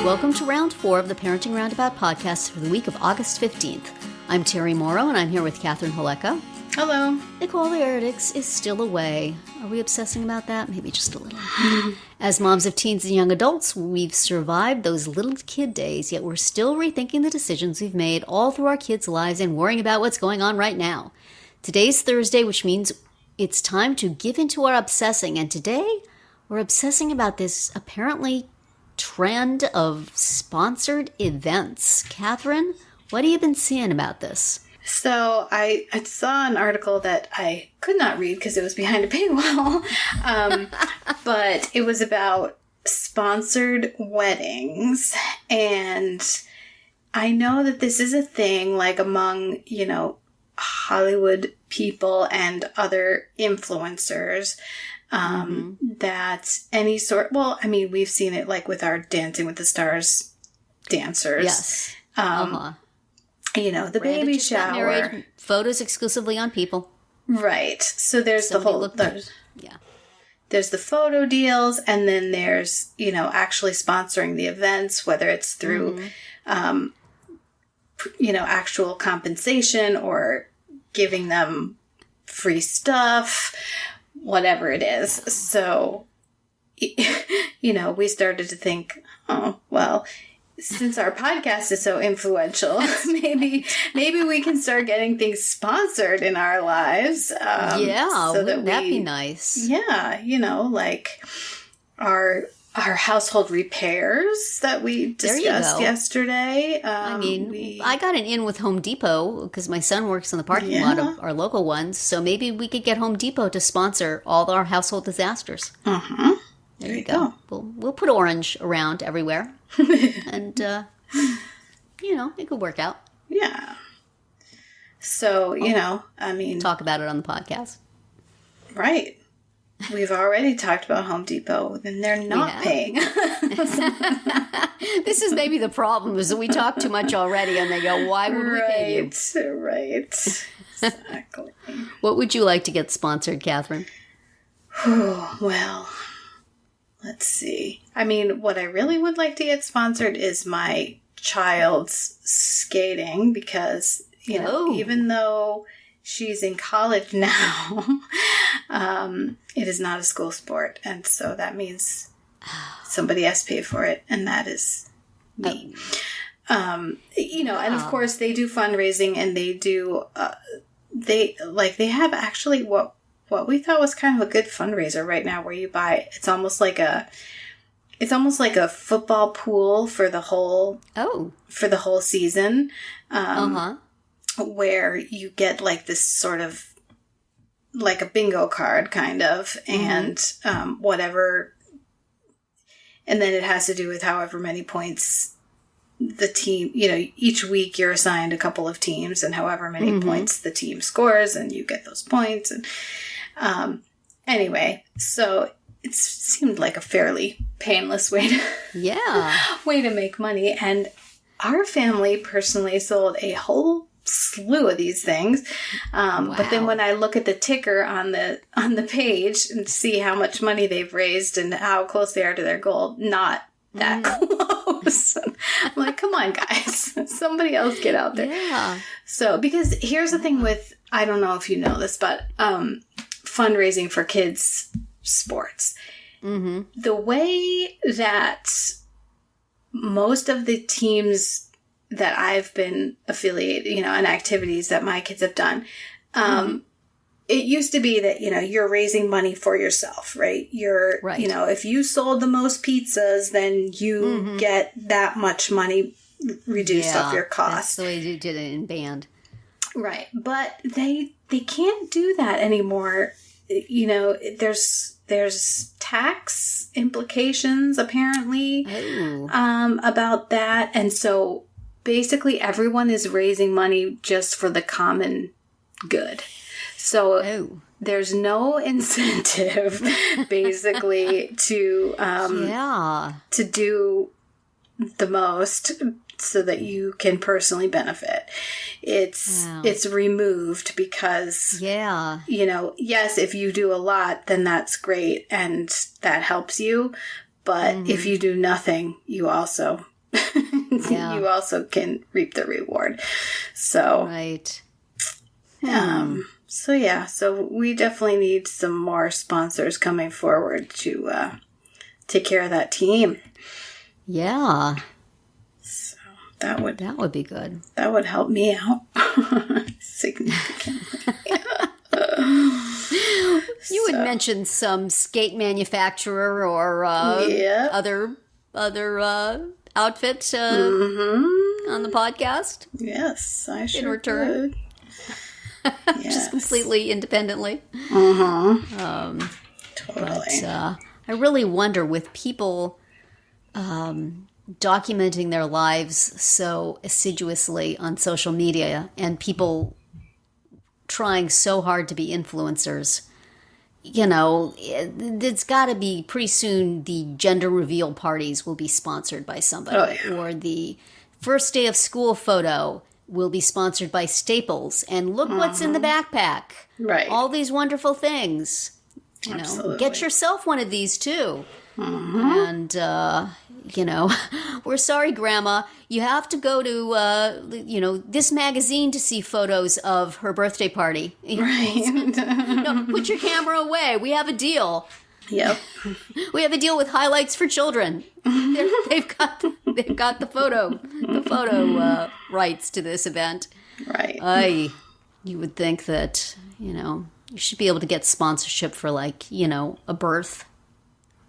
Welcome to round 4 of the Parenting Roundabout podcast for the week of August 15th. I'm Terry Morrow, and I'm here with Catherine Holeka. Hello. Nicole Erudix is still away. Are we obsessing about that? Maybe just a little. As moms of teens and young adults, we've survived those little kid days, yet we're still rethinking the decisions we've made all through our kids' lives and worrying about what's going on right now. Today's Thursday, which means it's time to give into our obsessing, and today we're obsessing about this apparently trend of sponsored events. Catherine, what have you been seeing about this? So I saw an article that I could not read because it was behind a paywall, but it was about sponsored weddings. And I know that this is a thing like among, Hollywood people and other influencers. That any sort, we've seen it like with our Dancing with the Stars dancers. Yes. The Brandon baby just got shower. married. Photos exclusively on people. Right. So there's there's the photo deals, and then there's, actually sponsoring the events, whether it's through, actual compensation or giving them free stuff, whatever it is. So, we started to think, oh, well, since our podcast is so influential, maybe we can start getting things sponsored in our lives. So wouldn't that be nice? Yeah, like our household repairs that we discussed yesterday. I got an in with Home Depot because my son works in the parking lot of our local ones. So maybe we could get Home Depot to sponsor all our household disasters. Uh-huh. There you go. We'll put orange around everywhere. And, it could work out. Yeah. So, talk about it on the podcast. Right. We've already talked about Home Depot, and they're not paying. This is maybe the problem, is that we talk too much already, and they go, why would we pay you? Right. Exactly. What would you like to get sponsored, Catherine? Well, let's see. What I really would like to get sponsored is my child's skating, because, even though she's in college now, it is not a school sport. And so that means somebody has to pay for it. And that is me. And of course they do fundraising, and they do, they have actually what we thought was kind of a good fundraiser right now, where you buy, it's almost like a football pool for the whole season. Where you get like this sort of like a bingo card kind of, and whatever, and then it has to do with however many points the team, each week you're assigned a couple of teams, and however many points the team scores, and you get those points. And anyway, so it seemed like a fairly painless way to make money. And our family personally sold a whole slew of these things. But then when I look at the ticker on the page and see how much money they've raised and how close they are to their goal, not that close. I'm like, come on, guys. Somebody else get out there. Yeah. So, because here's the thing with, I don't know if you know this, but fundraising for kids' sports. The way that most of the teams that I've been affiliated, and activities that my kids have done, it used to be that, you're raising money for yourself, right? If you sold the most pizzas, then you get that much money reduced off your cost. That's the way you did it in band. Right. But they can't do that anymore. There's tax implications apparently about that. And so basically everyone is raising money just for the common good. So there's no incentive basically to do the most so that you can personally benefit. It's removed because, yes, if you do a lot, then that's great and that helps you. But if you do nothing, you also you also can reap the reward. So, right. So we definitely need some more sponsors coming forward to take care of that team. Yeah. So that would be good. That would help me out significantly. You would mention some skate manufacturer or other outfit on the podcast. Yes, I sure in return. would. Yes. Just completely independently. Totally. But I really wonder with people documenting their lives so assiduously on social media and people trying so hard to be influencers, it's got to be pretty soon the gender reveal parties will be sponsored by somebody. Or the first day of school photo will be sponsored by Staples. And look what's in the backpack. Right. All these wonderful things. Absolutely. Get yourself one of these too. And, we're sorry, Grandma. You have to go to, this magazine to see photos of her birthday party. Right. No, put your camera away. We have a deal. Yep. We have a deal with Highlights for Children. They've got the photo rights to this event. Right. You would think that, you should be able to get sponsorship for a birth.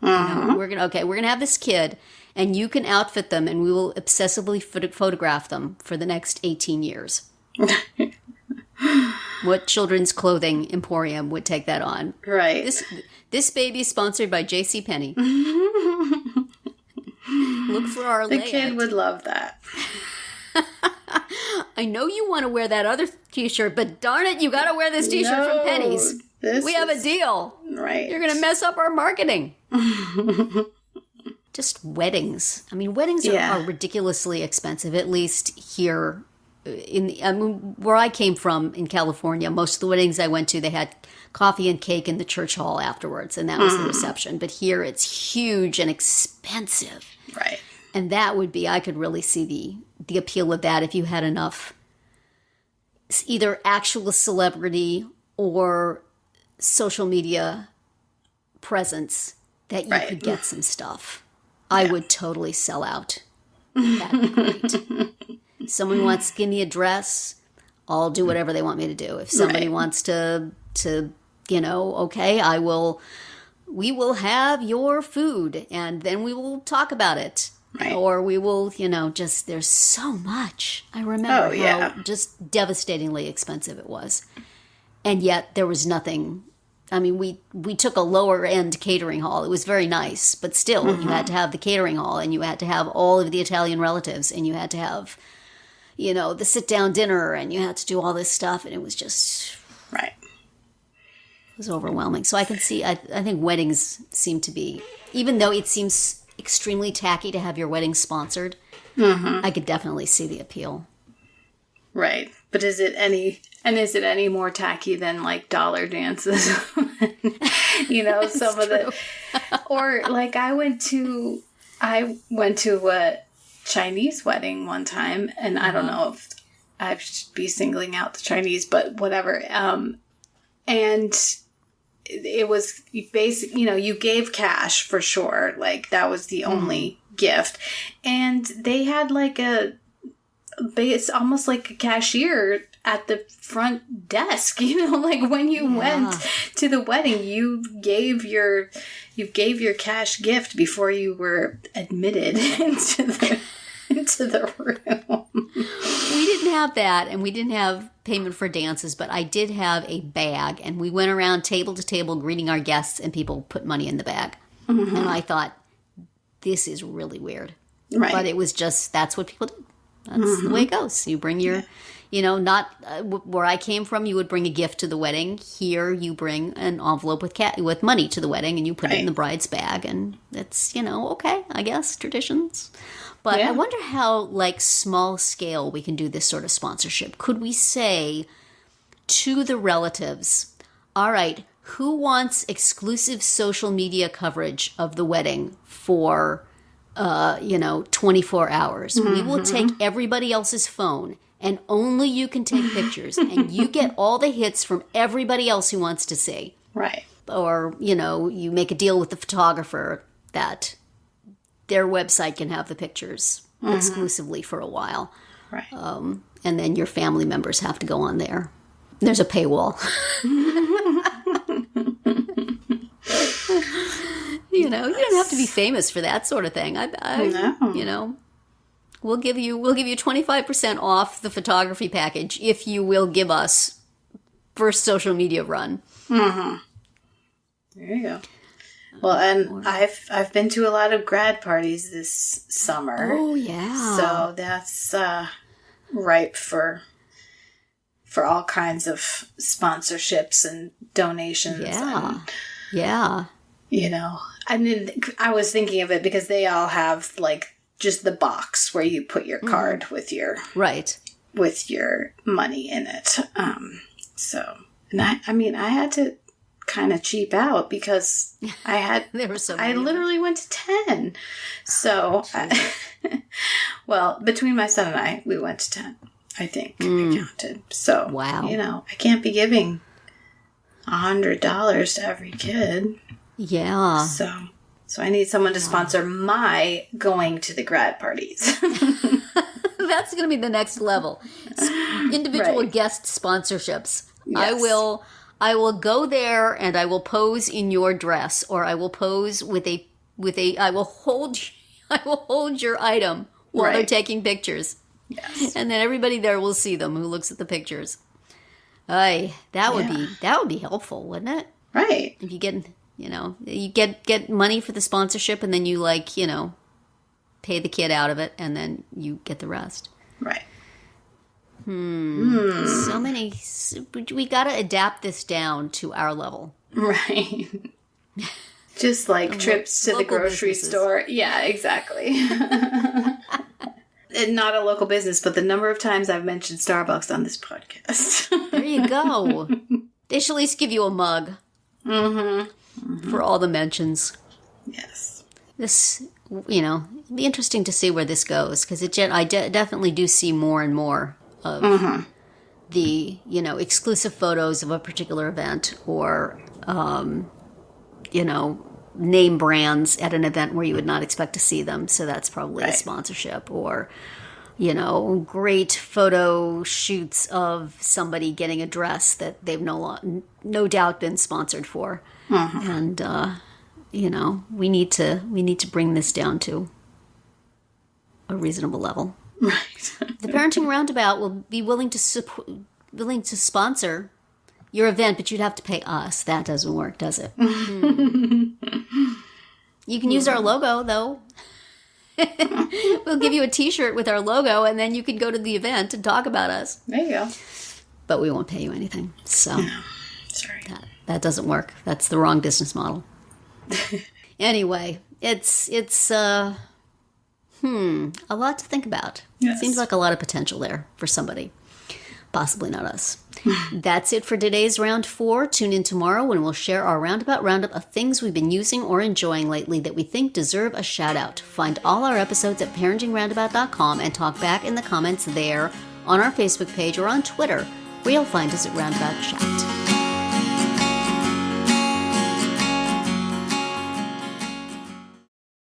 We're gonna have this kid, and you can outfit them, and we will obsessively photograph them for the next 18 years. What children's clothing emporium would take that on? Right. This baby is sponsored by JCPenney. Look for our The kid would love that. I know you want to wear that other t-shirt, but darn it, you got to wear this t-shirt from Penny's. We have a deal. Right. You're going to mess up our marketing. Just weddings. I mean, weddings are ridiculously expensive, at least here. Where I came from in California, most of the weddings I went to, they had coffee and cake in the church hall afterwards, and that was the reception. But here it's huge and expensive. Right. And that would be, I could really see the appeal of that if you had enough either actual celebrity or social media presence that you could get some stuff. I would totally sell out. That'd be great. If someone wants to give me a dress, I'll do whatever they want me to do. If somebody wants to we will have your food and then we will talk about it. Right. Or we will, there's so much. I remember how just devastatingly expensive it was. And yet there was nothing. I mean, we took a lower end catering hall. It was very nice, but still you had to have the catering hall and you had to have all of the Italian relatives and you had to have, the sit down dinner and you had to do all this stuff. And it was just, it was overwhelming. So I can see, I think weddings seem to be, even though it seems extremely tacky to have your wedding sponsored, I could definitely see the appeal. Right. But is it any more tacky than like dollar dances? Some of the, or like I went to a Chinese wedding one time, and I don't know if I should be singling out the Chinese, but whatever. And it was basic, you gave cash for sure. Like that was the only gift. And they had like it's almost like a cashier at the front desk, like when you went to the wedding, you gave your cash gift before you were admitted into the room. We didn't have that, and we didn't have payment for dances, but I did have a bag, and we went around table to table greeting our guests, and people put money in the bag. And I thought, this is really weird. Right. But it was just, that's what people do. That's the way it goes. You bring your, not where I came from, you would bring a gift to the wedding. Here, you bring an envelope with money to the wedding, and you put it in the bride's bag, and it's, okay, I guess, traditions. But I wonder how, small scale we can do this sort of sponsorship. Could we say to the relatives, all right, who wants exclusive social media coverage of the wedding for 24 hours. We will take everybody else's phone, and only you can take pictures, and you get all the hits from everybody else who wants to see. Right. Or, you make a deal with the photographer that their website can have the pictures exclusively for a while. Right. And then your family members have to go on there. There's a paywall. You don't have to be famous for that sort of thing. No. We'll give you 25% off the photography package if you will give us first social media run. Mm-hmm. There you go. Well, and I've been to a lot of grad parties this summer. Oh yeah. So that's ripe for all kinds of sponsorships and donations. Yeah. Yeah. I mean, I was thinking of it because they all have like just the box where you put your card with your money in it. I had to kind of cheap out because I had there were so many. I literally went to 10. So, well, between my son and I, we went to 10. I think I counted. So, wow. I can't be giving $100 to every kid. Yeah. So I need someone to sponsor my going to the grad parties. That's going to be the next level. Individual guest sponsorships. Yes. I will go there and I will pose in your dress, or I will pose with a I will hold your item while they're taking pictures. Yes. And then everybody there will see them who looks at the pictures. That would be helpful, wouldn't it? Right. If you get money for the sponsorship, and then you pay the kid out of it, and then you get the rest. Right. So many. We got to adapt this down to our level. Right. Just like trips to the grocery store. Yeah, exactly. And not a local business, but the number of times I've mentioned Starbucks on this podcast. There you go. They should at least give you a mug. For all the mentions. Yes. This, it'd be interesting to see where this goes, because I definitely do see more and more of the, exclusive photos of a particular event, or, name brands at an event where you would not expect to see them. So that's probably a sponsorship, or, great photo shoots of somebody getting a dress that they've no doubt been sponsored for. And, we need to bring this down to a reasonable level. Right. The Parenting Roundabout will be willing to sponsor your event, but you'd have to pay us. That doesn't work, does it? You can use our logo, though. We'll give you a T-shirt with our logo, and then you can go to the event and talk about us. There you go. But we won't pay you anything. So sorry. That doesn't work. That's the wrong business model. Anyway, it's a lot to think about. Yes. It seems like a lot of potential there for somebody. Possibly not us. That's it for today's Round 4. Tune in tomorrow when we'll share our roundabout roundup of things we've been using or enjoying lately that we think deserve a shout-out. Find all our episodes at parentingroundabout.com and talk back in the comments there, on our Facebook page, or on Twitter, where you'll find us at Roundabout Chat.